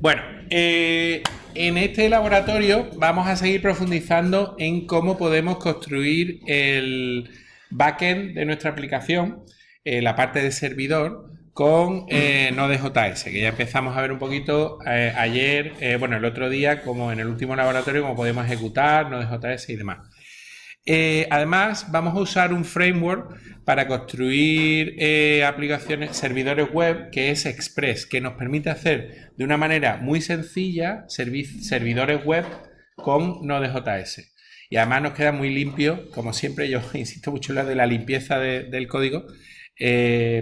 Bueno, en este laboratorio vamos a seguir profundizando en cómo podemos construir el backend de nuestra aplicación, la parte de servidor, con Node.js, que ya empezamos a ver un poquito ayer, bueno, el otro día, como en el último laboratorio, cómo podemos ejecutar Node.js y demás. Además, vamos a usar un framework para construir aplicaciones, servidores web, que es Express, que nos permite hacer de una manera muy sencilla servidores web con Node.js. Y además nos queda muy limpio, como siempre. Yo insisto mucho en lo de la limpieza del código.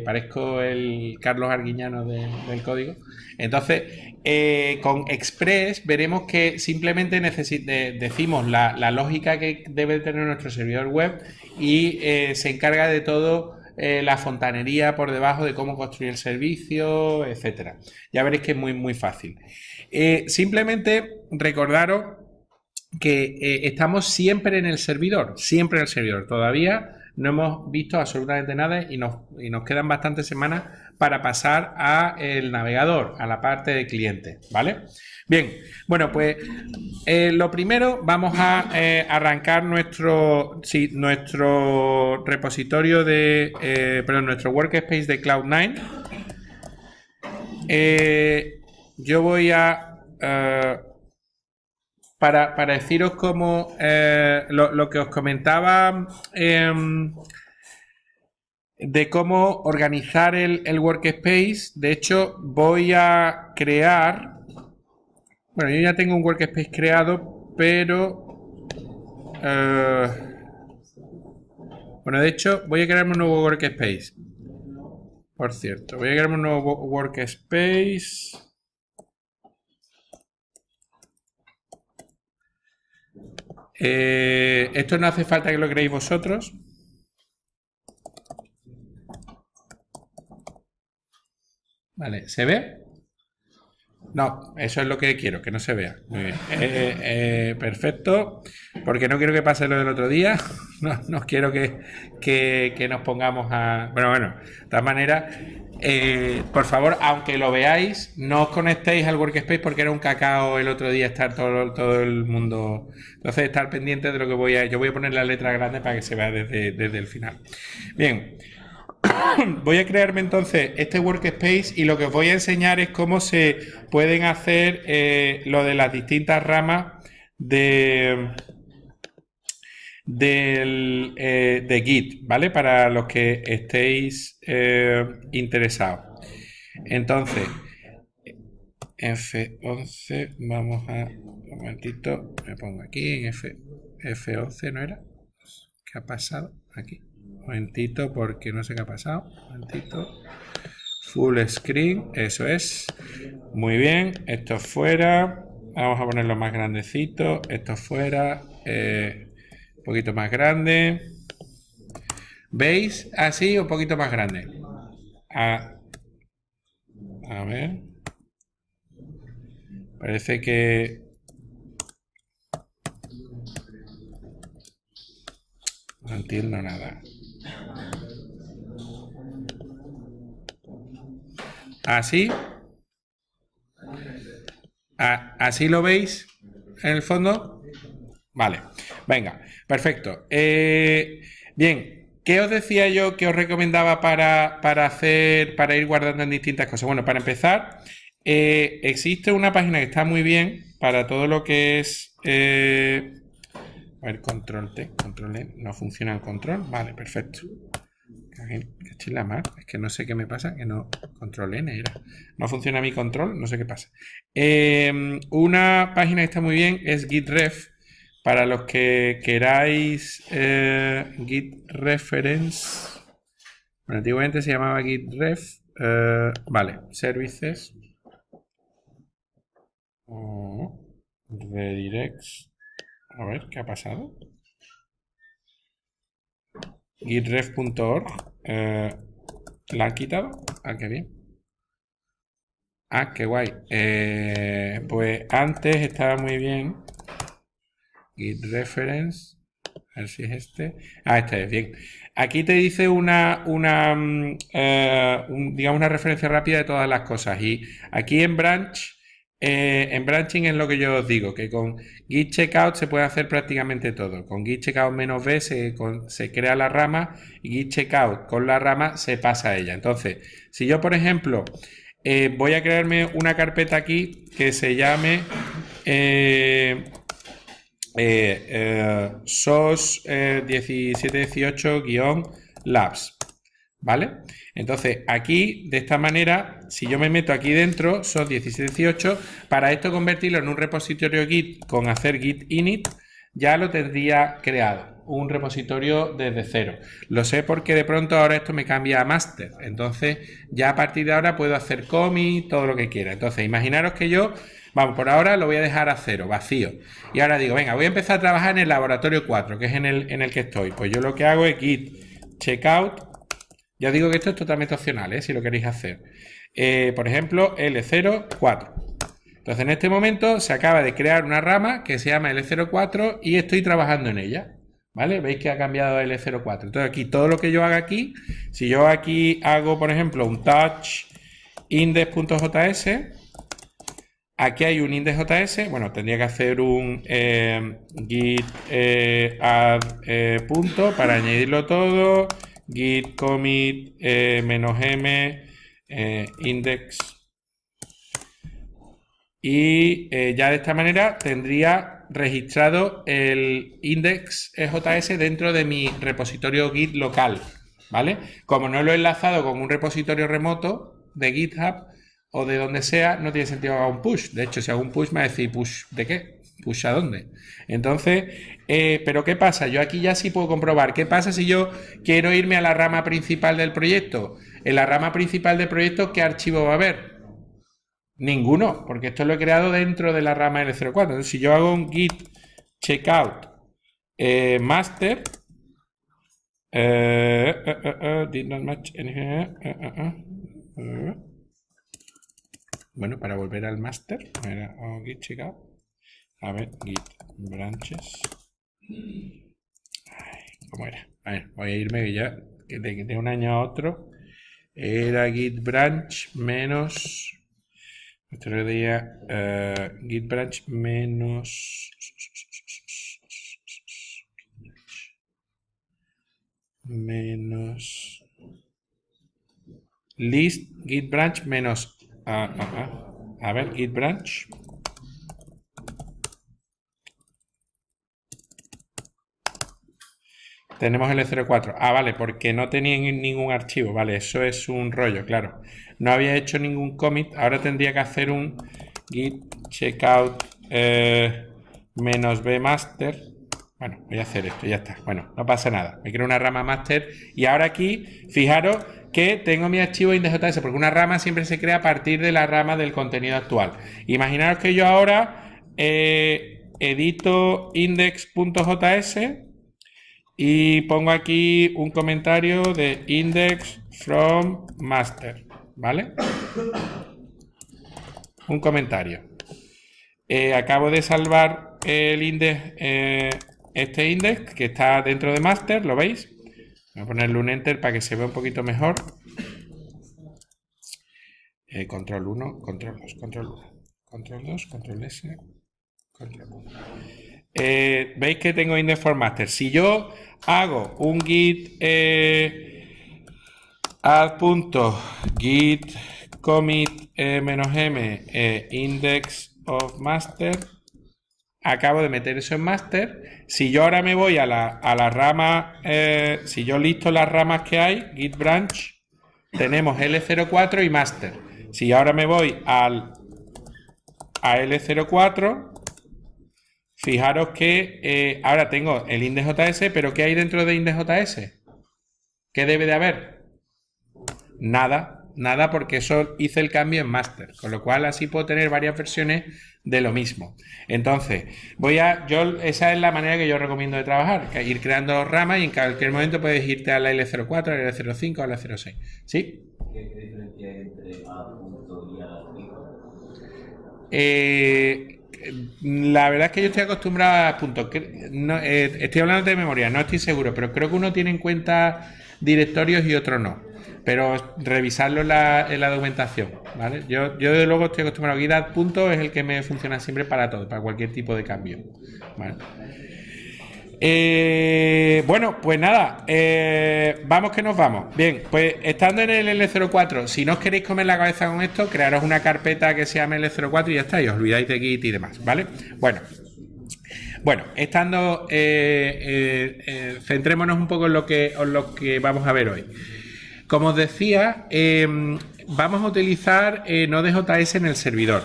Parezco el Carlos Arguiñano del código. Entonces, con Express veremos que simplemente decimos la lógica que debe tener nuestro servidor web y se encarga de todo la fontanería por debajo de cómo construir el servicio, etcétera. Ya veréis que es muy, muy fácil. Simplemente recordaros que estamos siempre en el servidor, Todavía no hemos visto absolutamente nada y nos quedan bastantes semanas para pasar al navegador, a la parte de cliente, ¿vale? Bien, bueno, pues lo primero vamos a arrancar nuestro repositorio nuestro workspace de Cloud9. Yo voy a... Para deciros cómo lo que os comentaba de cómo organizar el workspace. De hecho, voy a crear... Bueno, yo ya tengo un workspace creado, pero... bueno, de hecho, voy a crearme un nuevo workspace. Por cierto, voy a crearme un nuevo workspace... esto no hace falta que lo creéis vosotros. Vale, ¿se ve? No, eso es lo que quiero, que no se vea. Muy bien. Perfecto. Porque no quiero que pase lo del otro día. No quiero que nos pongamos a... Bueno, de todas maneras, por favor, aunque lo veáis, no os conectéis al workspace porque era un cacao el otro día estar todo el mundo. Entonces, estar pendiente de lo que yo voy a poner la letra grande para que se vea desde el final. Bien. Voy a crearme entonces este workspace y lo que os voy a enseñar es cómo se pueden hacer lo de las distintas ramas de Git, ¿vale? Para los que estéis interesados. Entonces, F11, vamos a... Un momentito, me pongo aquí en F11, ¿no era? ¿Qué ha pasado aquí? Un momentito, porque no sé qué ha pasado. Un momentito. Full screen, eso es. Muy bien, esto fuera. Vamos a ponerlo más grandecito. Esto fuera. Un poquito más grande. ¿Veis? Así, un poquito más grande. A ver. Parece que... No entiendo nada. Así. ¿Así lo veis en el fondo? Vale, venga, perfecto. Bien, ¿qué os decía yo que os recomendaba para ir guardando en distintas cosas? Bueno, para empezar, existe una página que está muy bien para todo lo que es... a ver, control T, control N, no funciona el control. Vale, perfecto. Que la mar, es que no sé qué me pasa, que no, control N era. No funciona mi control, no sé qué pasa. Una página que está muy bien es GitRef. Para los que queráis Git Reference. Bueno, antiguamente se llamaba GitRef. Vale, services. Redirects. A ver, ¿qué ha pasado? Gitref.org. ¿La han quitado? Ah, qué bien. Ah, qué guay. Pues antes estaba muy bien. Git reference. A ver si es este. Ah, este es bien. Aquí te dice digamos una referencia rápida de todas las cosas. Y aquí en branch En branching es lo que yo os digo, que con git checkout se puede hacer prácticamente todo. Con git checkout -b se crea la rama y git checkout con la rama se pasa a ella. Entonces, si yo, por ejemplo, voy a crearme una carpeta aquí que se llame SOS 1718-labs, ¿vale? Entonces, aquí, de esta manera, si yo me meto aquí dentro, SOS 1718, para esto convertirlo en un repositorio Git con hacer git init, ya lo tendría creado, un repositorio desde cero. Lo sé porque de pronto ahora esto me cambia a master, entonces ya a partir de ahora puedo hacer commit, todo lo que quiera. Entonces, imaginaros que yo, vamos, por ahora lo voy a dejar a cero, vacío. Y ahora digo, venga, voy a empezar a trabajar en el laboratorio 4, que es en el que estoy. Pues yo lo que hago es git checkout. Ya digo que esto es totalmente opcional, si lo queréis hacer. Por ejemplo, L04. Entonces, en este momento se acaba de crear una rama que se llama L04 y estoy trabajando en ella. ¿Vale? Veis que ha cambiado a L04. Entonces, aquí todo lo que yo haga aquí, si yo aquí hago, por ejemplo, un touch index.js, aquí hay un index.js, bueno, tendría que hacer un git add punto para añadirlo todo, git commit -m index, y ya de esta manera tendría registrado el index.js dentro de mi repositorio Git local, ¿vale? Como no lo he enlazado con un repositorio remoto de GitHub o de donde sea, no tiene sentido que haga un push. De hecho, si hago un push me va a decir, ¿push de qué? ¿Push a dónde? Entonces, ¿pero qué pasa? Yo aquí ya sí puedo comprobar. ¿Qué pasa si yo quiero irme a la rama principal del proyecto? En la rama principal del proyecto, ¿qué archivo va a haber? Ninguno, porque esto lo he creado dentro de la rama L04. Entonces, si yo hago un git checkout master did not match bueno, para volver al master, git checkout, a ver, git branches, ¿cómo era? A ver, voy a irme ya de un año a otro. Era git branch menos otro día git branch menos list git branch menos a ver, git branch tenemos el L04. Vale, porque no tenía ningún archivo. Vale, eso es un rollo, claro. No había hecho ningún commit. Ahora tendría que hacer un git checkout -b master. Bueno, voy a hacer esto, ya está. Bueno, no pasa nada. Me creo una rama master. Y ahora aquí, fijaros que tengo mi archivo index.js, porque una rama siempre se crea a partir de la rama del contenido actual. Imaginaros que yo ahora edito index.js y pongo aquí un comentario de index from master, ¿vale? Un comentario. Acabo de salvar el index, este index que está dentro de master, ¿lo veis? Voy a ponerle un enter para que se vea un poquito mejor. Control 1, control 2, control 1, control 2, control S, control 1. Veis que tengo index for master. Si yo hago un git add.git commit -m index of master, acabo de meter eso en master. Si yo ahora me voy a la rama, si yo listo las ramas que hay, git branch, tenemos L04 y master. Si ahora me voy a L04, fijaros que ahora tengo el index.js, pero ¿qué hay dentro de index.js? ¿Qué debe de haber? Nada, porque eso hice el cambio en master, con lo cual así puedo tener varias versiones de lo mismo. Entonces, esa es la manera que yo recomiendo de trabajar, que ir creando ramas y en cualquier momento puedes irte a la L04, a la L05 o a la L06. ¿Sí? ¿Qué diferencia hay entre A punto y A punto? La verdad es que yo estoy acostumbrado a puntos. Estoy hablando de memoria, no estoy seguro, pero creo que uno tiene en cuenta directorios y otro no. pero revisarlo en la documentación, ¿vale? Yo desde luego estoy acostumbrado a Git punto, es el que me funciona siempre para todo, para cualquier tipo de cambio, ¿vale? Bueno, pues nada, vamos que nos vamos. Bien, pues estando en el L04, si no os queréis comer la cabeza con esto, crearos una carpeta que se llame L04 y ya está, y os olvidáis de Git y demás, ¿vale? Bueno, estando, centrémonos un poco en lo que vamos a ver hoy. Como os decía, vamos a utilizar Node.js en el servidor.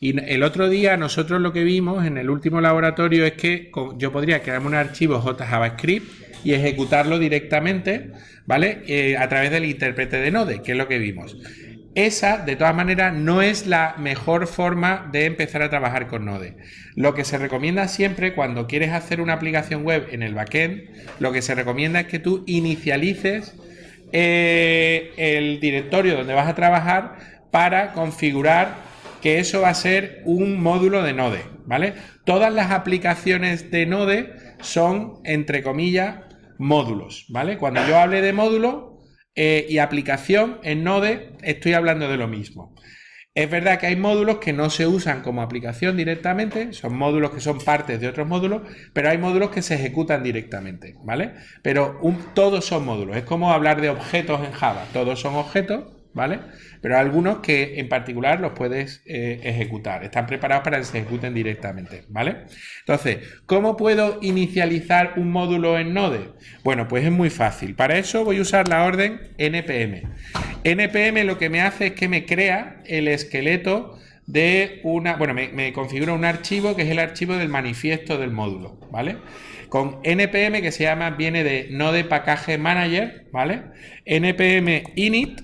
Y el otro día nosotros lo que vimos en el último laboratorio es que yo podría crearme un archivo JavaScript y ejecutarlo directamente, ¿vale? A través del intérprete de Node, que es lo que vimos. Esa, de todas maneras, no es la mejor forma de empezar a trabajar con Node. Lo que se recomienda siempre cuando quieres hacer una aplicación web en el backend, lo que se recomienda es que tú inicialices el directorio donde vas a trabajar para configurar que eso va a ser un módulo de Node, ¿vale? Todas las aplicaciones de Node son, entre comillas, módulos, ¿vale? Cuando yo hable de módulo y aplicación en Node, estoy hablando de lo mismo. Es verdad que hay módulos que no se usan como aplicación directamente, son módulos que son partes de otros módulos, pero hay módulos que se ejecutan directamente, ¿vale? Pero todos son módulos, es como hablar de objetos en Java, todos son objetos, ¿vale? Pero hay algunos que en particular los puedes ejecutar, están preparados para que se ejecuten directamente, ¿vale? Entonces, ¿cómo puedo inicializar un módulo en Node? Bueno, pues es muy fácil. Para eso voy a usar la orden npm. npm lo que me hace es que me crea el esqueleto de una... Bueno, me configura un archivo que es el archivo del manifiesto del módulo, ¿vale? Con npm, que se llama, viene de Node Package Manager, ¿vale? npm init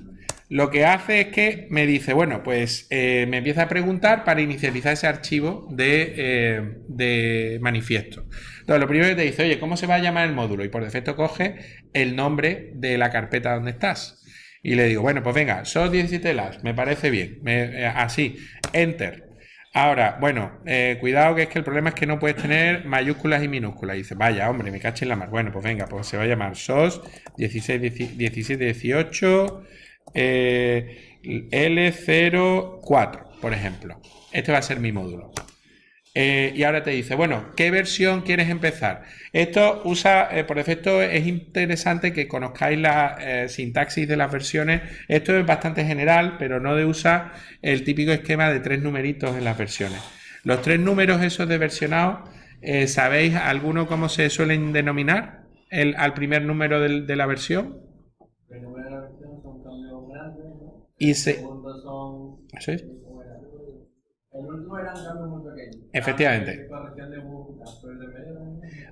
lo que hace es que me dice, bueno, pues me empieza a preguntar para inicializar ese archivo de manifiesto. Entonces, lo primero que te dice, oye, ¿cómo se va a llamar el módulo? Y por defecto coge el nombre de la carpeta donde estás. Y le digo, bueno, pues venga, SOS17labs, me parece bien. Así, Enter. Ahora, bueno, cuidado que es que el problema es que no puedes tener mayúsculas y minúsculas. Y dice, vaya, hombre, me caché en la mar. Bueno, pues venga, pues se va a llamar SOS 1718 L04, por ejemplo. Este va a ser mi módulo. Y ahora te dice, bueno, ¿qué versión quieres empezar? Esto usa, por defecto, es interesante que conozcáis la sintaxis de las versiones. Esto es bastante general, pero Node usa el típico esquema de 3 numeritos en las versiones. Los 3 números esos de versionado, ¿sabéis alguno cómo se suelen denominar al primer número de la versión? El número de la versión son cambios grandes, ¿no? Y el segundo son... ¿Sí? El último eran cambios muy pequeños. Efectivamente.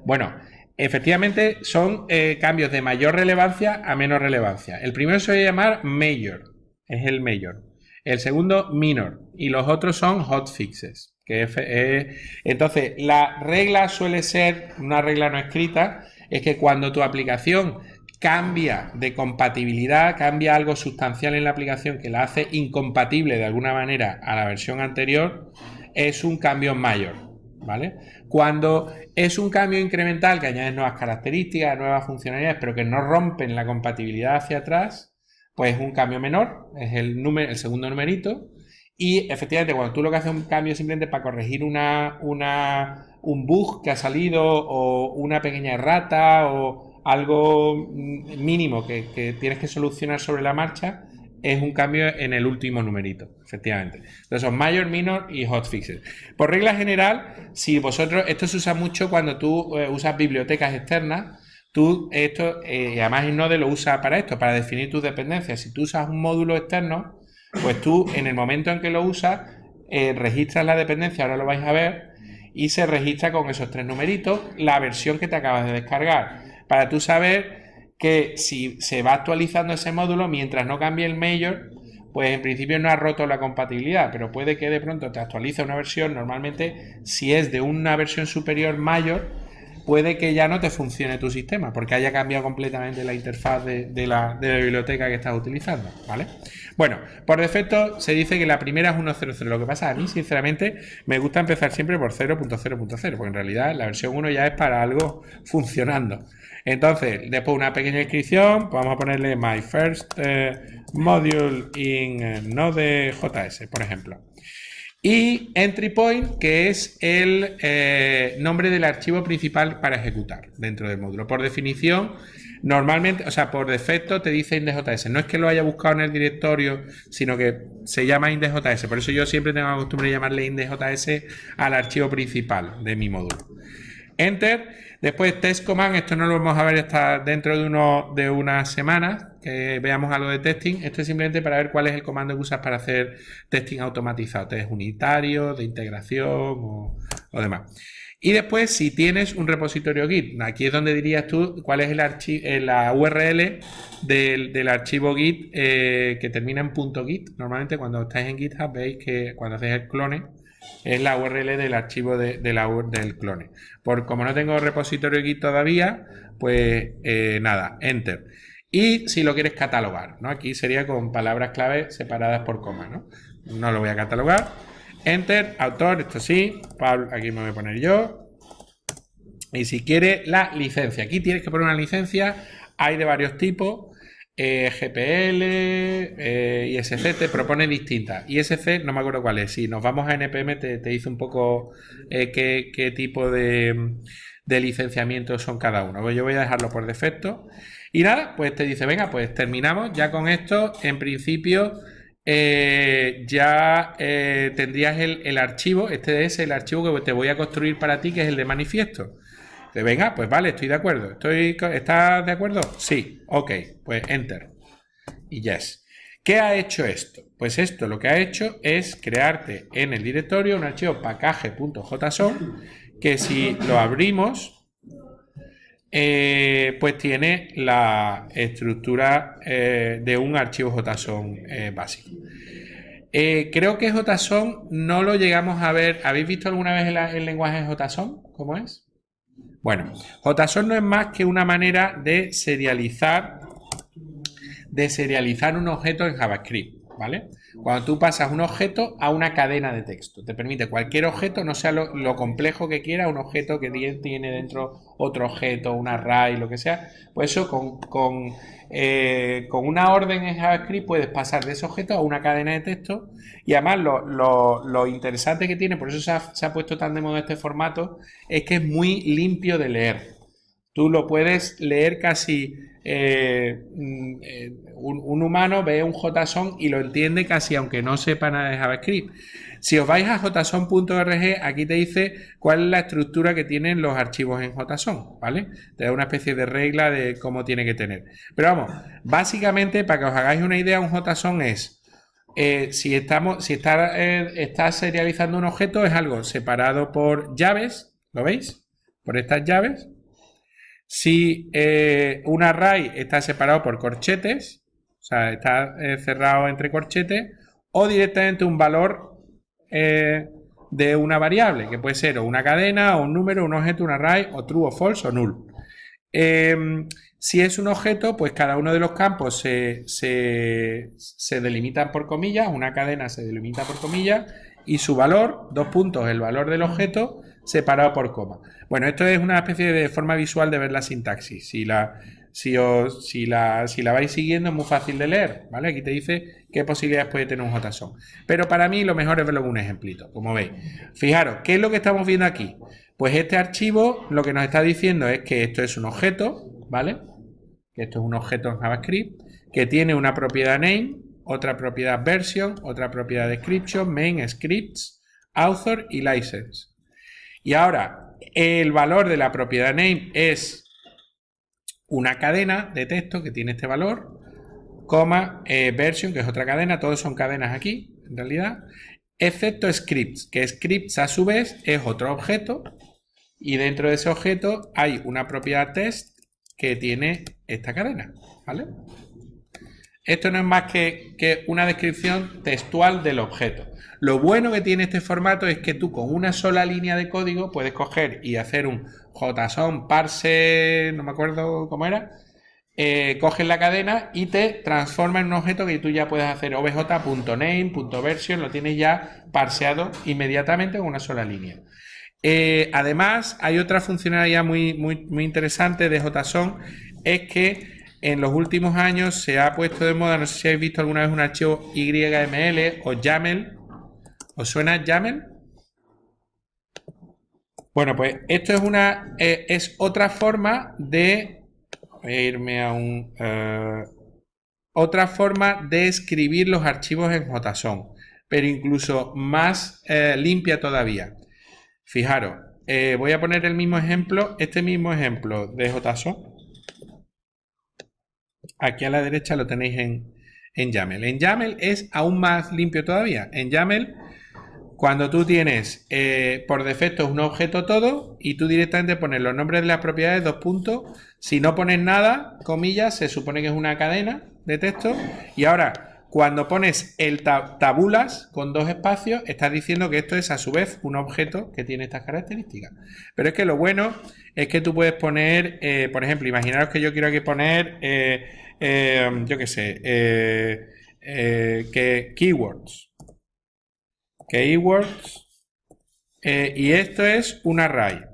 Bueno, efectivamente son cambios de mayor relevancia a menos relevancia. El primero se suele llamar major, es el major. El segundo, minor. Y los otros son hotfixes. Entonces, la regla suele ser, una regla no escrita, es que cuando tu aplicación cambia de compatibilidad, cambia algo sustancial en la aplicación que la hace incompatible de alguna manera a la versión anterior, es un cambio mayor, ¿vale? Cuando es un cambio incremental que añades nuevas características, nuevas funcionalidades, pero que no rompen la compatibilidad hacia atrás, pues es un cambio menor, es el segundo numerito. Y efectivamente, cuando tú lo que haces es un cambio simplemente para corregir un bug que ha salido o una pequeña errata o algo mínimo que tienes que solucionar sobre la marcha, es un cambio en el último numerito, efectivamente. Entonces son major, minor y hotfixes. Por regla general, si vosotros, esto se usa mucho cuando tú usas bibliotecas externas, y además en Node lo usa para esto, para definir tus dependencias. Si tú usas un módulo externo, pues tú en el momento en que lo usas, registras la dependencia, ahora lo vais a ver, y se registra con esos 3 numeritos la versión que te acabas de descargar. Para tú saber que si se va actualizando ese módulo, mientras no cambie el major, pues en principio no ha roto la compatibilidad, pero puede que de pronto te actualice una versión. Normalmente, si es de una versión superior mayor, puede que ya no te funcione tu sistema, porque haya cambiado completamente la interfaz de la biblioteca que estás utilizando, ¿vale? Bueno, por defecto se dice que la primera es 1.0.0. Lo que pasa, a mí, sinceramente, me gusta empezar siempre por 0.0.0, porque en realidad la versión 1 ya es para algo funcionando. Entonces, después una pequeña descripción, vamos a ponerle my first module in Node.js, por ejemplo. Y entry point, que es el nombre del archivo principal para ejecutar dentro del módulo. Por definición, normalmente, o sea, por defecto te dice index.js. No es que lo haya buscado en el directorio, sino que se llama index.js. Por eso yo siempre tengo la costumbre de llamarle index.js al archivo principal de mi módulo. Enter. Después test command, esto no lo vamos a ver hasta dentro de unas semanas, que veamos algo de testing. Esto es simplemente para ver cuál es el comando que usas para hacer testing automatizado, test unitario, de integración o demás. Y después, si tienes un repositorio Git, aquí es donde dirías tú cuál es la URL del archivo Git que termina en .git. Normalmente cuando estáis en GitHub veis que cuando hacéis el clone es la URL del archivo del clone. Como no tengo repositorio Git todavía, pues nada, enter. Y si lo quieres catalogar, ¿no? Aquí sería con palabras clave separadas por coma, ¿no? No lo voy a catalogar. Enter, autor, esto sí, Pablo, aquí me voy a poner yo. Y si quiere la licencia, aquí tienes que poner una licencia, hay de varios tipos. GPL, ISC te propone distintas. ISC no me acuerdo cuál es. Si nos vamos a NPM te dice un poco qué tipo de licenciamiento son cada uno. Pues yo voy a dejarlo por defecto. Y nada, pues te dice, venga, pues terminamos. Ya con esto, en principio, ya tendrías el archivo. Este es el archivo que te voy a construir para ti, que es el de manifiesto. Venga, pues vale, estoy de acuerdo. ¿Estás de acuerdo? Sí, ok, pues enter y yes. ¿Qué ha hecho esto? Pues esto lo que ha hecho es crearte en el directorio un archivo package.json que si lo abrimos pues tiene la estructura de un archivo JSON básico. Creo que JSON no lo llegamos a ver. ¿Habéis visto alguna vez el lenguaje JSON? ¿Cómo es? Bueno, JSON no es más que una manera de serializar un objeto en JavaScript, ¿vale? Cuando tú pasas un objeto a una cadena de texto, te permite cualquier objeto, no sea lo complejo que quiera, un objeto que tiene dentro otro objeto, un array, lo que sea, pues eso con una orden en JavaScript puedes pasar de ese objeto a una cadena de texto. Y además lo interesante que tiene, por eso se ha puesto tan de moda este formato, es que es muy limpio de leer. Tú lo puedes leer casi, un humano ve un JSON y lo entiende casi aunque no sepa nada de JavaScript. Si os vais a json.org, aquí te dice cuál es la estructura que tienen los archivos en JSON, ¿vale? Te da una especie de regla de cómo tiene que tener. Pero vamos, básicamente, para que os hagáis una idea, un JSON es, si está serializando un objeto, es algo separado por llaves, ¿lo veis? Por estas llaves. Si un array está separado por corchetes, o sea, está cerrado entre corchetes, o directamente un valor de una variable, que puede ser o una cadena, o un número, un objeto, un array, o true o false, o null. Si es un objeto, pues cada uno de los campos se delimitan por comillas, una cadena se delimita por comillas, y su valor, dos puntos, el valor del objeto, separado por coma. Bueno, esto es una especie de forma visual de ver la sintaxis. Si la vais siguiendo es muy fácil de leer, ¿vale? Aquí te dice qué posibilidades puede tener un JSON. Pero para mí lo mejor es verlo con un ejemplito, como veis. Fijaros, ¿qué es lo que estamos viendo aquí? Pues este archivo lo que nos está diciendo es que esto es un objeto, ¿vale? Que esto es un objeto en JavaScript, que tiene una propiedad name, otra propiedad version, otra propiedad description, main, scripts, author y license. Y ahora, el valor de la propiedad name es una cadena de texto que tiene este valor, coma, version, que es otra cadena, todos son cadenas aquí, en realidad, excepto scripts, que scripts a su vez es otro objeto, y dentro de ese objeto hay una propiedad test que tiene esta cadena, ¿vale? esto no es más que una descripción textual del objeto. Lo bueno que tiene este formato es que tú con una sola línea de código puedes coger y hacer un JSON parse, no me acuerdo cómo era, coges la cadena y te transforma en un objeto que tú ya puedes hacer obj.name.version, lo tienes ya parseado inmediatamente con una sola línea. Además, hay otra funcionalidad muy interesante de JSON, es que en los últimos años se ha puesto de moda, no sé si habéis visto alguna vez un archivo YML o YAML. ¿Os suena YAML? Bueno, pues esto es otra forma de irme a otra forma de escribir los archivos en JSON, pero incluso más limpia todavía. Fijaros, voy a poner el mismo ejemplo, este mismo ejemplo de JSON. Aquí a la derecha lo tenéis en YAML. En YAML es aún más limpio todavía. En YAML, cuando tú tienes por defecto un objeto todo y tú directamente pones los nombres de las propiedades, dos puntos, si no pones nada, comillas, se supone que es una cadena de texto. Y ahora, cuando pones el tabulas con dos espacios, estás diciendo que esto es a su vez un objeto que tiene estas características. Pero es que lo bueno es que tú puedes poner, por ejemplo, imaginaros que yo quiero aquí poner, yo qué sé, que keywords. Y esto es un array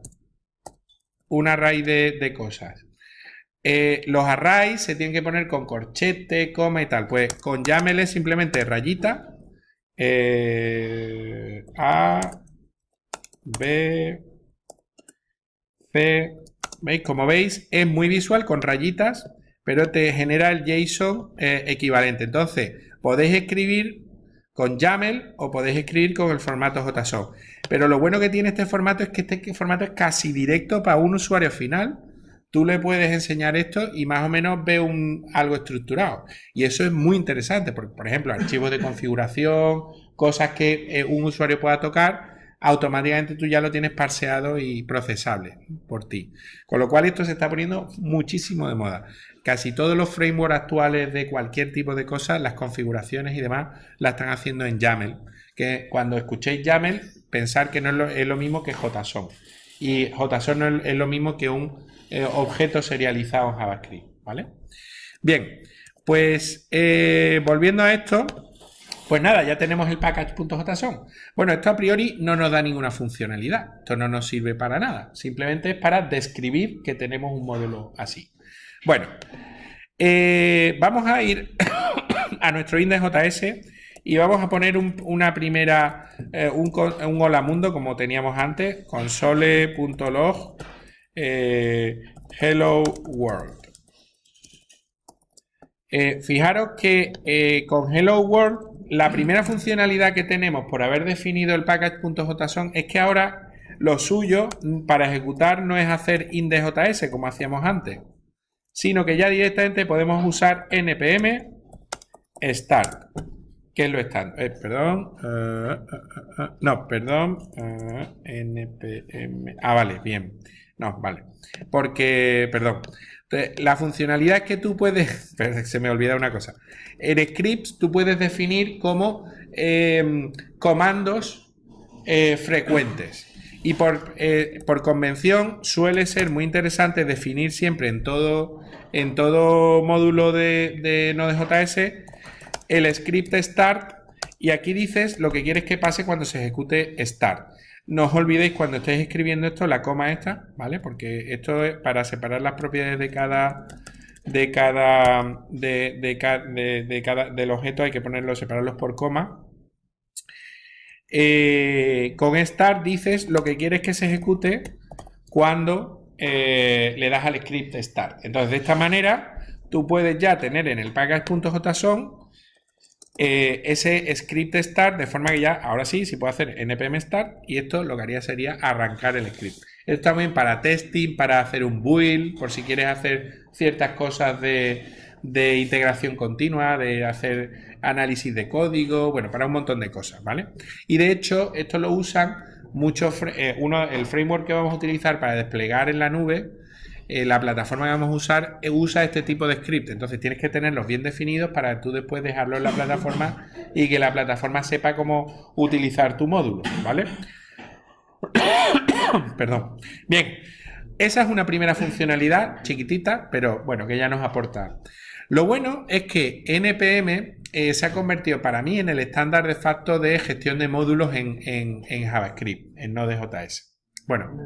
de cosas. Los arrays se tienen que poner con corchete, coma y tal. Pues con YAML es simplemente rayita A, B, C. ¿Veis? Como veis es muy visual con rayitas, pero te genera el JSON equivalente. Entonces podéis escribir con YAML o podéis escribir con el formato JSON. Pero lo bueno que tiene este formato es que este formato es casi directo para un usuario final. Tú le puedes enseñar esto y más o menos ve algo estructurado. Y eso es muy interesante, porque, por ejemplo, archivos de configuración, cosas que un usuario pueda tocar, automáticamente tú ya lo tienes parseado y procesable por ti. Con lo cual esto se está poniendo muchísimo de moda. Casi todos los frameworks actuales de cualquier tipo de cosas, las configuraciones y demás, las están haciendo en YAML. Que cuando escuchéis YAML, pensar que no es lo mismo que JSON. Y JSON no es lo mismo que un objeto serializado en JavaScript, ¿vale? Bien, pues volviendo a esto, pues nada, ya tenemos el package.json. Bueno, esto a priori no nos da ninguna funcionalidad, esto no nos sirve para nada, simplemente es para describir que tenemos un módulo así. Bueno, vamos a ir a nuestro index.js y vamos a poner una primera, un hola mundo como teníamos antes, console.log hello world. Fijaros que con hello world la primera funcionalidad que tenemos por haber definido el package.json es que ahora lo suyo para ejecutar no es hacer index.js como hacíamos antes, sino que ya directamente podemos usar npm start, que es lo estándar. Npm. Vale, bien. No, vale. Porque, perdón. La funcionalidad es que tú puedes. Se me olvida una cosa. En scripts tú puedes definir como comandos frecuentes. Y por convención suele ser muy interesante definir siempre en todo módulo de Node.js el script start. Y aquí dices lo que quieres que pase cuando se ejecute start. No os olvidéis cuando estéis escribiendo esto, la coma esta, ¿vale? Porque esto es para separar las propiedades del objeto, hay que separarlos por coma. Con start dices lo que quieres que se ejecute cuando le das al script start. Entonces, de esta manera, tú puedes ya tener en el package.json ese script start, de forma que ya, ahora sí, puedo hacer npm start y esto lo que haría sería arrancar el script. Esto también para testing, para hacer un build, por si quieres hacer ciertas cosas de integración continua, de hacer análisis de código, bueno, para un montón de cosas, ¿vale? Y de hecho, esto lo usan muchos, el framework que vamos a utilizar para desplegar en la nube la plataforma que vamos a usar usa este tipo de script. Entonces tienes que tenerlos bien definidos para tú después dejarlo en la plataforma y que la plataforma sepa cómo utilizar tu módulo, ¿vale? Perdón. Bien, esa es una primera funcionalidad chiquitita, pero bueno, que ya nos aporta. Lo bueno es que NPM se ha convertido para mí en el estándar de facto de gestión de módulos en JavaScript, en Node.js. Bueno,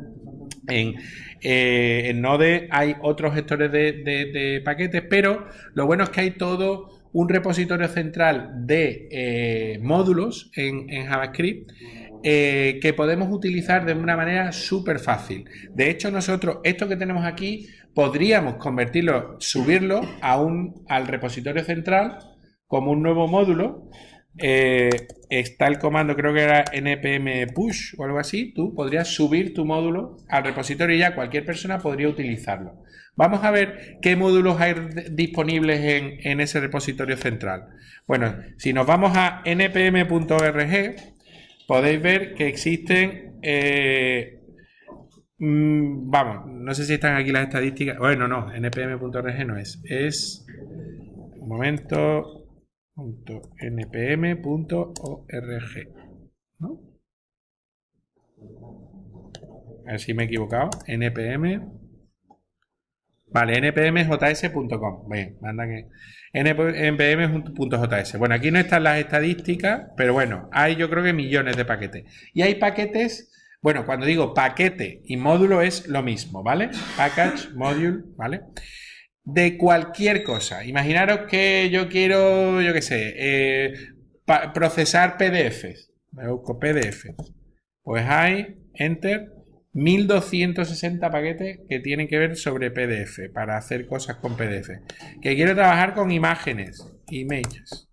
en Node hay otros gestores de paquetes, pero lo bueno es que hay todo un repositorio central de módulos en JavaScript que podemos utilizar de una manera súper fácil. De hecho, nosotros, esto que tenemos aquí, podríamos convertirlo, subirlo al repositorio central como un nuevo módulo. Está el comando, creo que era npm push o algo así. Tú podrías subir tu módulo al repositorio y ya cualquier persona podría utilizarlo. Vamos a ver qué módulos hay disponibles en ese repositorio central. Bueno, si nos vamos a npm.org, podéis ver que existen, vamos, no sé si están aquí las estadísticas. Bueno, no, npm.org no es. Es, un momento, .npm.org, ¿no? A ver si me he equivocado. npm. Vale, npmjs.com. Bien, manda que npm.js. Bueno, aquí no están las estadísticas, pero bueno, hay yo creo que millones de paquetes. Y hay paquetes, bueno, cuando digo paquete y módulo es lo mismo, ¿vale? Package, module, ¿vale? De cualquier cosa. Imaginaros que yo quiero, yo qué sé, procesar PDFs. Me busco PDF. Pues hay, enter, 1260 paquetes que tienen que ver sobre PDF, para hacer cosas con PDF. Que quiero trabajar con imágenes, images.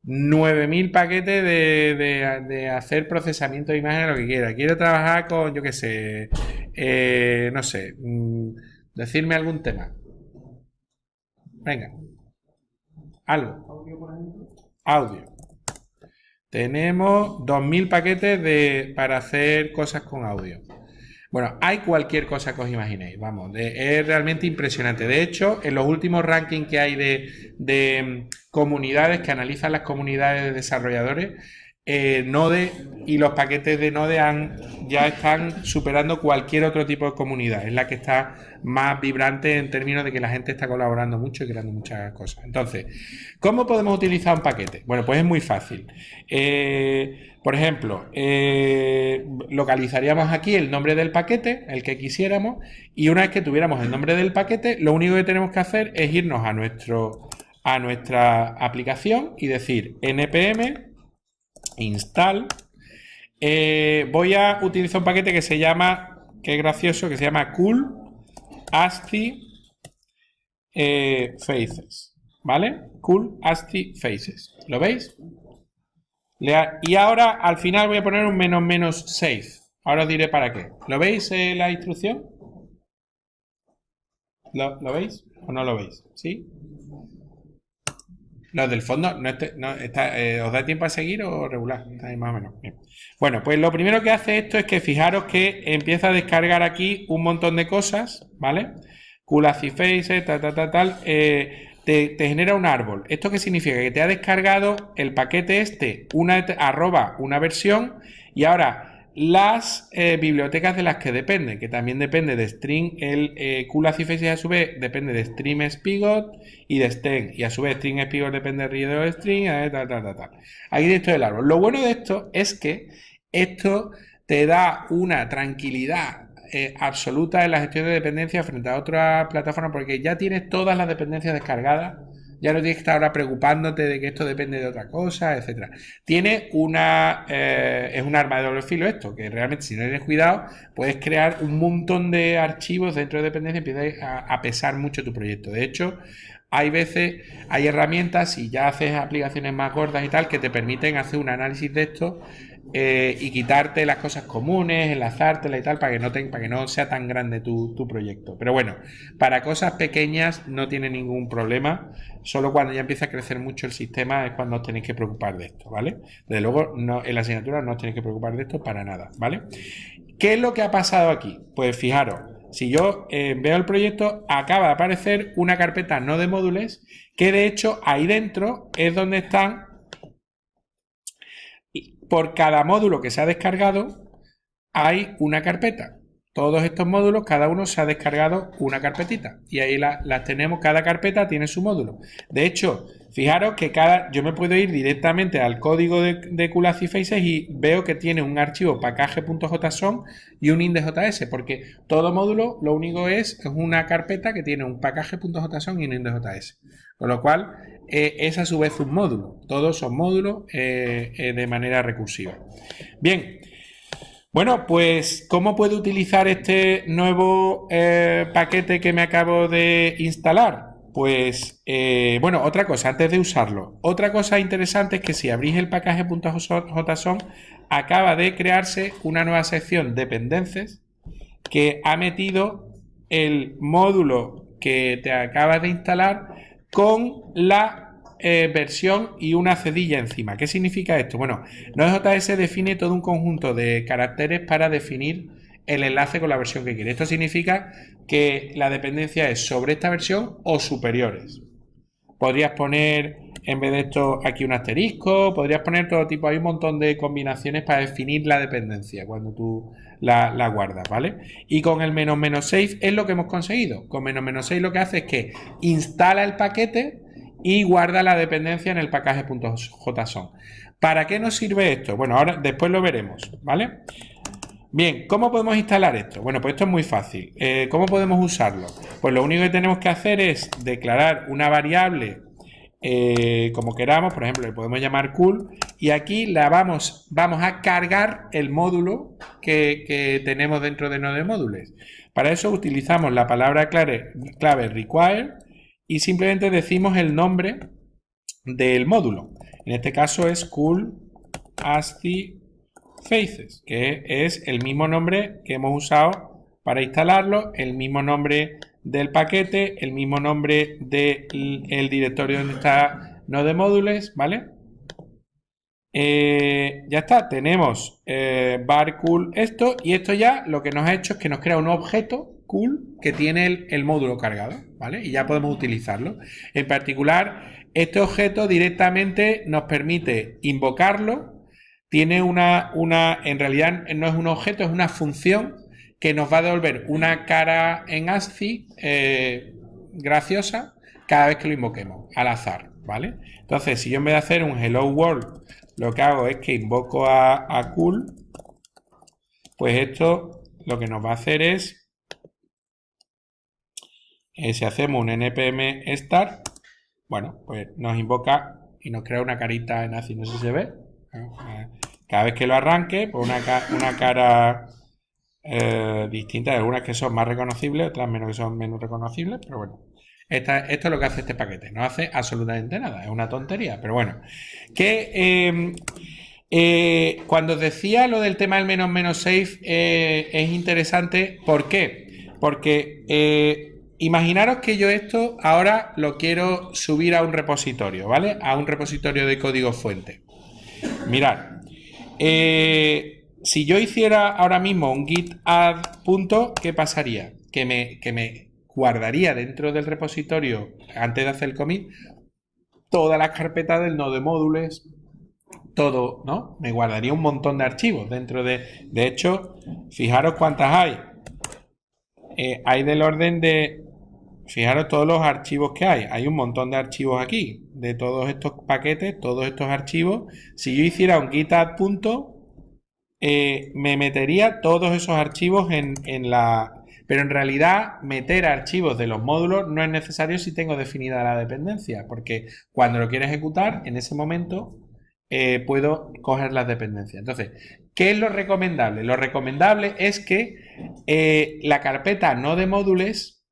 9000 paquetes de hacer procesamiento de imágenes, lo que quiera. Quiero trabajar con, yo qué sé, no sé, decirme algún tema. Venga. Algo. Audio. Tenemos 2000 paquetes para hacer cosas con audio. Bueno, hay cualquier cosa que os imaginéis, vamos, es realmente impresionante. De hecho, en los últimos rankings que hay de comunidades que analizan las comunidades de desarrolladores, Node y los paquetes de Node ya están superando cualquier otro tipo de comunidad. Es la que está más vibrante en términos de que la gente está colaborando mucho y creando muchas cosas. Entonces, ¿cómo podemos utilizar un paquete? Bueno, pues es muy fácil. Por ejemplo, localizaríamos aquí el nombre del paquete, el que quisiéramos, y una vez que tuviéramos el nombre del paquete, lo único que tenemos que hacer es irnos a nuestra aplicación y decir npm install. Voy a utilizar un paquete que se llama, que es gracioso, que se llama cool ASCII faces, ¿vale? Cool ASCII faces. ¿Lo veis? Y ahora al final voy a poner un menos save. Ahora os diré para qué. ¿Lo veis la instrucción? ¿Lo veis o no lo veis? ¿Sí? Los del fondo, ¿os da tiempo a seguir o regular? Está ahí más o menos. Bien. Bueno, pues lo primero que hace esto es que fijaros que empieza a descargar aquí un montón de cosas, ¿vale? Cool ASCII faces, tal. Te genera un árbol. ¿Esto qué significa? Que te ha descargado el paquete arroba una versión, y ahora las bibliotecas de las que depende, que también depende de string, cool ASCII faces a su vez depende de stream spigot y de stem, y a su vez string spigot depende de reader string, tal. Aquí de esto del árbol. Lo bueno de esto es que esto te da una tranquilidad absoluta en la gestión de dependencias frente a otras plataformas, porque ya tienes todas las dependencias descargadas, ya no tienes que estar ahora preocupándote de que esto depende de otra cosa, etcétera. Tiene es un arma de doble filo esto, que realmente si no tienes cuidado puedes crear un montón de archivos dentro de dependencias y empieza a pesar mucho tu proyecto. De hecho, hay herramientas, y ya haces aplicaciones más gordas y tal, que te permiten hacer un análisis de esto y quitarte las cosas comunes, enlazártelas y tal, para que no sea tan grande tu proyecto. Pero bueno, para cosas pequeñas no tiene ningún problema. Solo cuando ya empieza a crecer mucho el sistema es cuando os tenéis que preocupar de esto, ¿vale? Desde luego, en la asignatura no os tenéis que preocupar de esto para nada, ¿vale? ¿Qué es lo que ha pasado aquí? Pues fijaros, si yo veo el proyecto, acaba de aparecer una carpeta node modules que de hecho ahí dentro es donde están, por cada módulo que se ha descargado, hay una carpeta. Todos estos módulos, cada uno se ha descargado una carpetita y ahí las tenemos, cada carpeta tiene su módulo. De hecho, fijaros que yo me puedo ir directamente al código de Coolacid Faces y veo que tiene un archivo package.json y un index.js, porque todo módulo lo único es una carpeta que tiene un package.json y un index.js. Con lo cual, es a su vez un módulo. Todos son módulos de manera recursiva. Bien. Bueno, pues, ¿cómo puedo utilizar este nuevo paquete que me acabo de instalar? Pues, bueno, otra cosa, antes de usarlo. Otra cosa interesante es que si abrís el package.json, acaba de crearse una nueva sección dependencias que ha metido el módulo que te acabas de instalar con la versión y una cedilla encima. ¿Qué significa esto? Bueno, Node.js define todo un conjunto de caracteres para definir el enlace con la versión que quiere. Esto significa que la dependencia es sobre esta versión o superiores. Podrías poner, en vez de esto, aquí un asterisco, podrías poner todo tipo, hay un montón de combinaciones para definir la dependencia cuando tú la guardas, ¿vale? Y con el "-save es lo que hemos conseguido. Con "-save lo que hace es que instala el paquete y guarda la dependencia en el package.json. ¿Para qué nos sirve esto? Bueno, ahora después lo veremos, ¿vale? Bien, ¿cómo podemos instalar esto? Bueno, pues esto es muy fácil. ¿Cómo podemos usarlo? Pues lo único que tenemos que hacer es declarar una variable como queramos, por ejemplo, le podemos llamar cool y aquí vamos a cargar el módulo que tenemos dentro de Node Modules. Para eso utilizamos la palabra clave require y simplemente decimos el nombre del módulo. En este caso es Coolacid Faces, que es el mismo nombre que hemos usado para instalarlo, el mismo nombre del paquete, el mismo nombre del directorio donde está Node Modules, ¿vale? Ya está, tenemos var cool esto y esto ya lo que nos ha hecho es que nos crea un objeto cool que tiene el módulo cargado, ¿vale? Y ya podemos utilizarlo. En particular, este objeto directamente nos permite invocarlo. Tiene en realidad no es un objeto, es una función que nos va a devolver una cara en ASCII graciosa cada vez que lo invoquemos, al azar, ¿vale? Entonces, si yo en vez de hacer un hello world, lo que hago es que invoco a cool, pues esto lo que nos va a hacer es si hacemos un npm start, bueno, pues nos invoca y nos crea una carita en ASCII, no sé si se ve. Cada vez que lo arranque, pues una cara distinta, algunas que son más reconocibles, otras menos que son menos reconocibles, pero bueno. Esto es lo que hace este paquete, no hace absolutamente nada, es una tontería, pero bueno. Cuando os decía lo del tema del "-save es interesante, ¿por qué? Porque imaginaros que yo esto ahora lo quiero subir a un repositorio, ¿vale? A un repositorio de código fuente. Mirad, si yo hiciera ahora mismo un git add punto, ¿qué pasaría? Que me guardaría dentro del repositorio, antes de hacer el commit, todas las carpetas del Node Modules, todo, ¿no? Me guardaría un montón de archivos dentro de hecho, fijaros cuántas hay. Hay del orden de, fijaros todos los archivos que hay un montón de archivos aquí, de todos estos paquetes, todos estos archivos. Si yo hiciera un git add punto, me metería todos esos archivos en la... Pero en realidad meter archivos de los módulos no es necesario si tengo definida la dependencia, porque cuando lo quiero ejecutar, en ese momento puedo coger las dependencias. Entonces, ¿qué es lo recomendable? Lo recomendable es que la carpeta Node Modules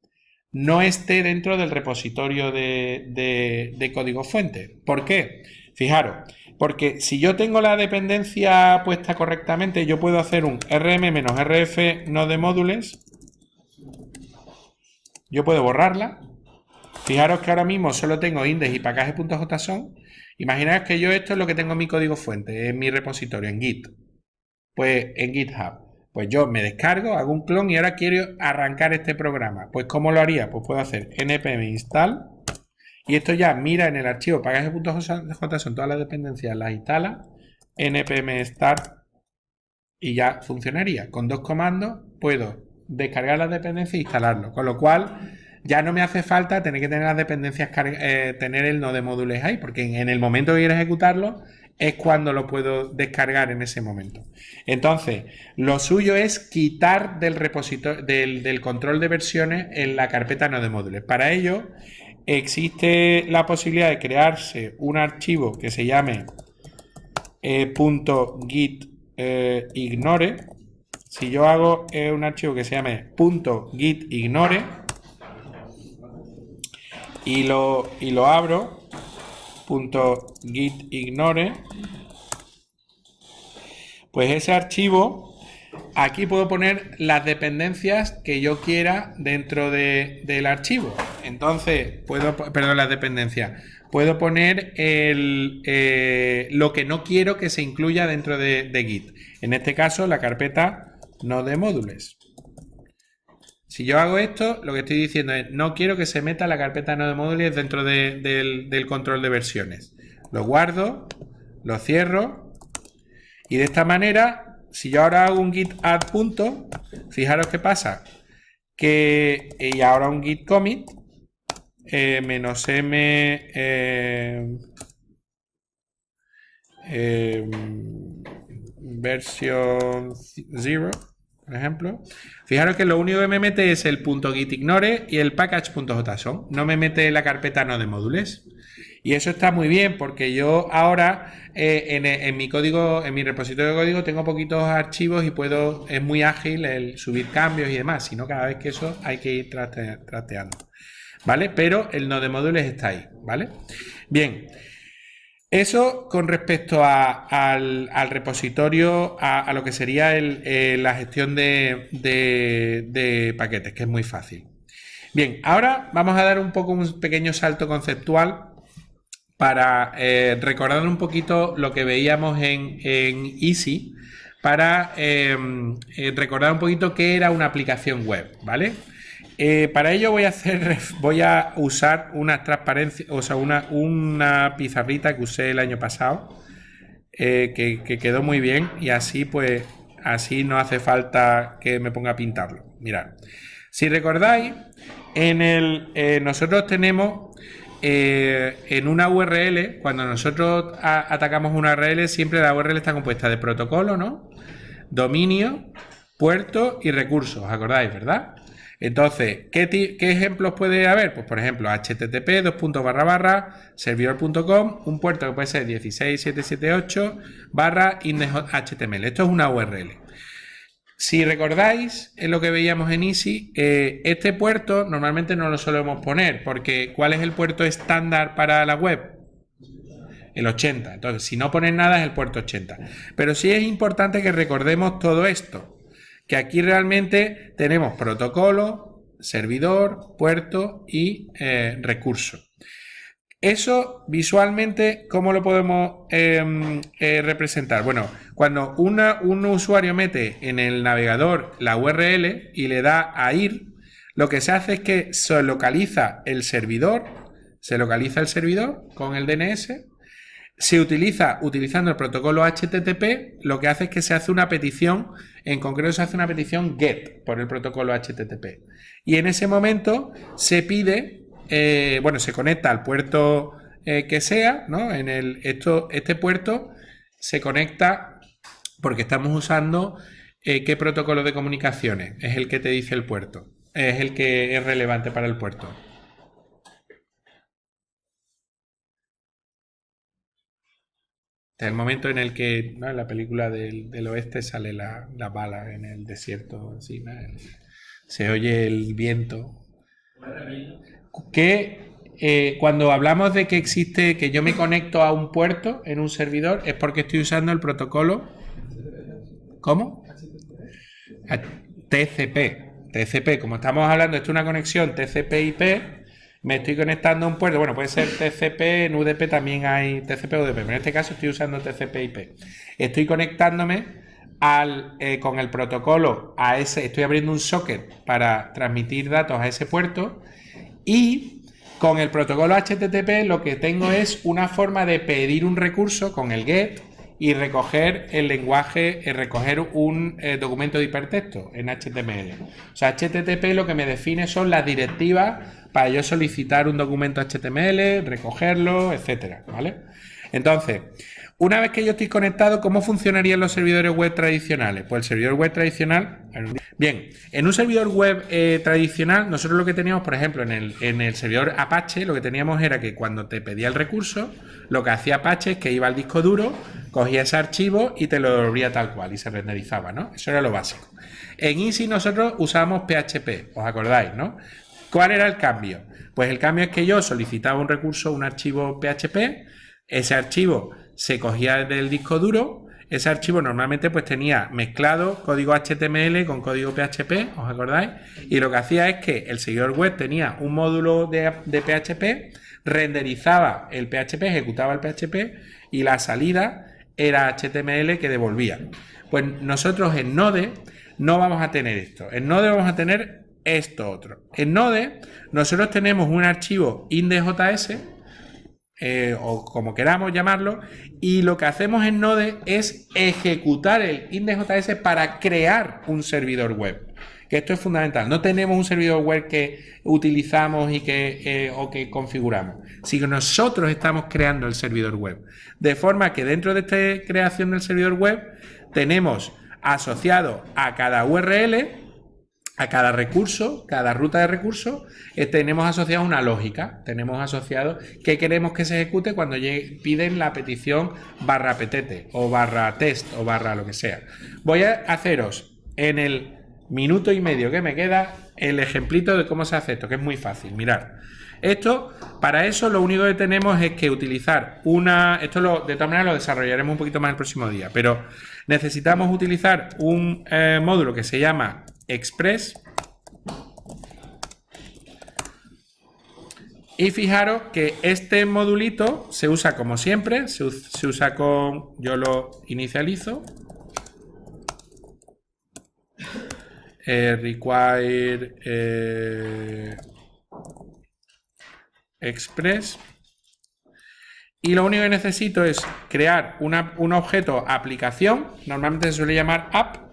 no esté dentro del repositorio de código fuente. ¿Por qué? Fijaros, porque si yo tengo la dependencia puesta correctamente, yo puedo hacer un rm-rf Node Modules. Yo puedo borrarla. Fijaros que ahora mismo solo tengo index y package.json. Imaginaos que yo esto es lo que tengo en mi código fuente, en mi repositorio, en Git. Pues en GitHub. Pues yo me descargo, hago un clon y ahora quiero arrancar este programa. Pues ¿cómo lo haría? Pues puedo hacer npm install y esto ya mira en el archivo package.j, son todas las dependencias, las instala, npm start y ya funcionaría. Con 2 comandos puedo descargar las dependencias e instalarlo, con lo cual ya no me hace falta tener que tener las dependencias, tener el node modules ahí, porque en el momento que quiero ejecutarlo es cuando lo puedo descargar en ese momento. Entonces, lo suyo es quitar del repositorio, del control de versiones en la carpeta node modules. Para ello, existe la posibilidad de crearse un archivo que se llame .git ignore. Si yo hago un archivo que se llame .git ignore y lo abro, .git ignore, pues ese archivo, aquí puedo poner las dependencias que yo quiera dentro del archivo. Entonces, las dependencias. Puedo poner lo que no quiero que se incluya dentro de Git. En este caso, la carpeta node modules. Si yo hago esto, lo que estoy diciendo es no quiero que se meta la carpeta node modules dentro del control de versiones. Lo guardo, lo cierro y de esta manera, si yo ahora hago un git add punto, fijaros qué pasa, y ahora un git commit menos m version 0, por ejemplo, fijaros que lo único que me mete es el .git ignore y el package.json, no me mete la carpeta node modules. Y eso está muy bien porque yo ahora en mi código, en mi repositorio de código tengo poquitos archivos y es muy ágil el subir cambios y demás, sino cada vez que eso hay que ir trasteando, ¿vale? Pero el node modules está ahí, ¿vale? Bien, eso con respecto al repositorio, a lo que sería la gestión de paquetes, que es muy fácil. Bien, ahora vamos a dar un pequeño salto conceptual para recordar un poquito lo que veíamos en Easy, para recordar un poquito qué era una aplicación web, ¿vale? Para ello voy a usar una transparencia, o sea, una pizarrita que usé el año pasado, que quedó muy bien y así pues así no hace falta que me ponga a pintarlo. Mirad, si recordáis, nosotros tenemos en una URL, cuando nosotros atacamos una URL, siempre la URL está compuesta de protocolo, ¿no? Dominio, puerto y recursos, ¿os acordáis, verdad? Entonces, ¿qué ejemplos puede haber? Pues por ejemplo, http servidor.com, un puerto que puede ser 16778 /index.html. Esto es una URL. Si recordáis en lo que veíamos en Easy, este puerto normalmente no lo solemos poner, porque ¿cuál es el puerto estándar para la web? El 80. Entonces, si no pones nada es el puerto 80. Pero sí es importante que recordemos todo esto, que aquí realmente tenemos protocolo, servidor, puerto y recurso. Eso visualmente, ¿cómo lo podemos representar? Bueno, cuando un usuario mete en el navegador la URL y le da a ir, lo que se hace es que se localiza el servidor con el DNS, utilizando el protocolo HTTP, lo que hace es que se hace una petición, en concreto se hace una petición GET por el protocolo HTTP. Y en ese momento se pide, se conecta al puerto que sea, ¿no? Este puerto se conecta porque estamos usando ¿qué protocolo de comunicaciones? Es el que te dice el puerto, es el que es relevante para el puerto. El momento en el que, ¿no?, en la película del oeste sale la bala en el desierto, así, ¿no? Se oye el viento. Que cuando hablamos de que yo me conecto a un puerto en un servidor, es porque estoy usando el protocolo. ¿Cómo? TCP, como estamos hablando, esto es una conexión TCP/IP. Me estoy conectando a un puerto, bueno, puede ser TCP, en UDP también hay TCP-UDP, pero en este caso estoy usando TCP/IP. Estoy conectándome con el protocolo a ese, estoy abriendo un socket para transmitir datos a ese puerto, y con el protocolo HTTP lo que tengo es una forma de pedir un recurso con el GET y recoger el lenguaje, recoger un documento de hipertexto en HTML. O sea, HTTP lo que me define son las directivas para yo solicitar un documento HTML, recogerlo, etcétera, ¿vale? Entonces, una vez que yo estoy conectado, ¿cómo funcionarían los servidores web tradicionales? Pues el servidor web tradicional... Bien, en un servidor web tradicional, nosotros lo que teníamos, por ejemplo, en el servidor Apache, lo que teníamos era que cuando te pedía el recurso, lo que hacía Apache es que iba al disco duro, cogía ese archivo y te lo devolvía tal cual y se renderizaba, ¿no? Eso era lo básico. En Easy nosotros usábamos PHP, ¿os acordáis, no? ¿Cuál era el cambio? Pues el cambio es que yo solicitaba un recurso, un archivo PHP, ese archivo se cogía del disco duro, ese archivo normalmente pues tenía mezclado código HTML con código PHP, ¿os acordáis? Y lo que hacía es que el servidor web tenía un módulo de PHP, renderizaba el PHP, ejecutaba el PHP y la salida era HTML que devolvía. Pues nosotros en Node no vamos a tener esto. En Node vamos a tener esto otro. En Node nosotros tenemos un archivo index.js, o como queramos llamarlo, y lo que hacemos en Node es ejecutar el index.js para crear un servidor web. Que esto es fundamental. No tenemos un servidor web que utilizamos y o que configuramos, sino que nosotros estamos creando el servidor web. De forma que dentro de esta creación del servidor web tenemos asociado a cada URL, a cada recurso, cada ruta de recursos, tenemos asociado una lógica. Tenemos asociado qué queremos que se ejecute cuando piden la petición /petete o /test o lo que sea. Voy a haceros en el minuto y medio que me queda el ejemplito de cómo se hace esto, que es muy fácil. Mirad, esto, para eso lo único que tenemos es que utilizar de todas maneras lo desarrollaremos un poquito más el próximo día, pero necesitamos utilizar un módulo que se llama Express. Y fijaros que este modulito se usa como siempre, se usa con, yo lo inicializo, require express, y lo único que necesito es crear un objeto aplicación, normalmente se suele llamar app,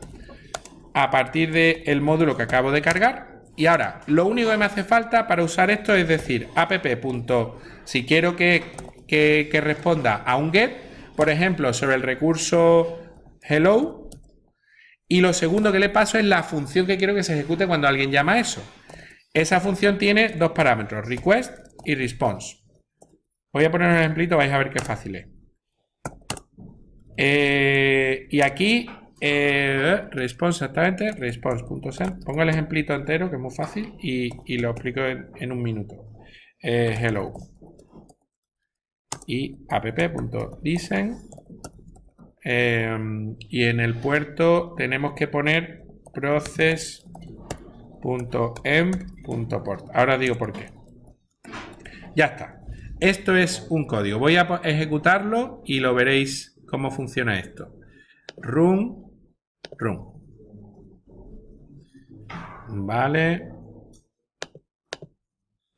a partir del módulo que acabo de cargar. Y ahora, lo único que me hace falta para usar esto es decir app. Si quiero que responda a un get, por ejemplo, sobre el recurso hello, y lo segundo que le paso es la función que quiero que se ejecute cuando alguien llama eso. Esa función tiene dos parámetros, request y response. Voy a poner un ejemplito, vais a ver qué fácil es. Y aquí response exactamente, response.send. Pongo el ejemplito entero, que es muy fácil, y lo explico en un minuto. Hello. Y app.listen. Y en el puerto tenemos que poner process.env.port. Ahora digo por qué. Ya está. Esto es un código. Voy a ejecutarlo y lo veréis cómo funciona esto. Run. Vale.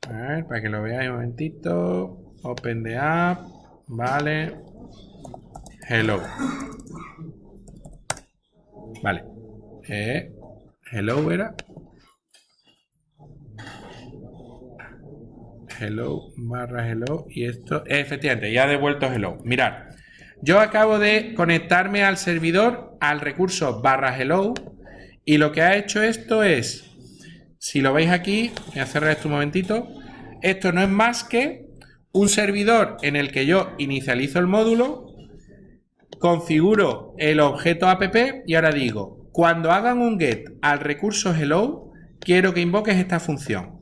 A ver, para que lo veáis un momentito. Open the app. Vale. Hello. Vale. Hello era. Hello /hello. Y esto, efectivamente, ya ha devuelto hello. Mirad. Yo acabo de conectarme al servidor, al recurso /hello, y lo que ha hecho esto es, si lo veis aquí, voy a cerrar esto un momentito, esto no es más que un servidor en el que yo inicializo el módulo, configuro el objeto app y ahora digo, cuando hagan un get al recurso hello, quiero que invoques esta función.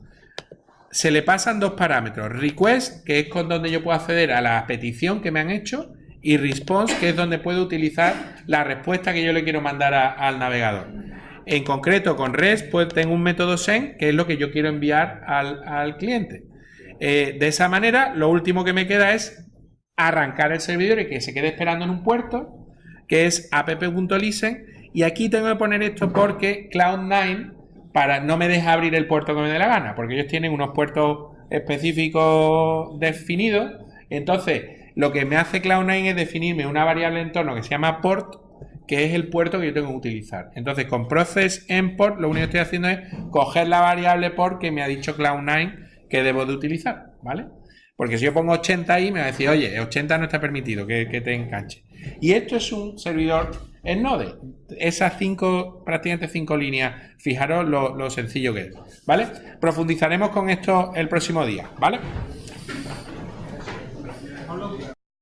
Se le pasan dos parámetros, request, que es con donde yo puedo acceder a la petición que me han hecho, y response, que es donde puedo utilizar la respuesta que yo le quiero mandar al navegador. En concreto, con REST, pues tengo un método send, que es lo que yo quiero enviar al cliente. De esa manera, lo último que me queda es arrancar el servidor y que se quede esperando en un puerto, que es app.listen, Y aquí tengo que poner esto porque Cloud9 no me deja abrir el puerto que me dé la gana, porque ellos tienen unos puertos específicos definidos. Entonces, lo que me hace Cloud9 es definirme una variable de entorno que se llama port, que es el puerto que yo tengo que utilizar. Entonces, con process import, lo único que estoy haciendo es coger la variable port que me ha dicho Cloud9 que debo de utilizar, ¿vale? Porque si yo pongo 80 ahí, me va a decir, oye, 80 no está permitido que te enganche. Y esto es un servidor en Node. Esas prácticamente 5 líneas, fijaros lo sencillo que es, ¿vale? Profundizaremos con esto el próximo día, ¿vale?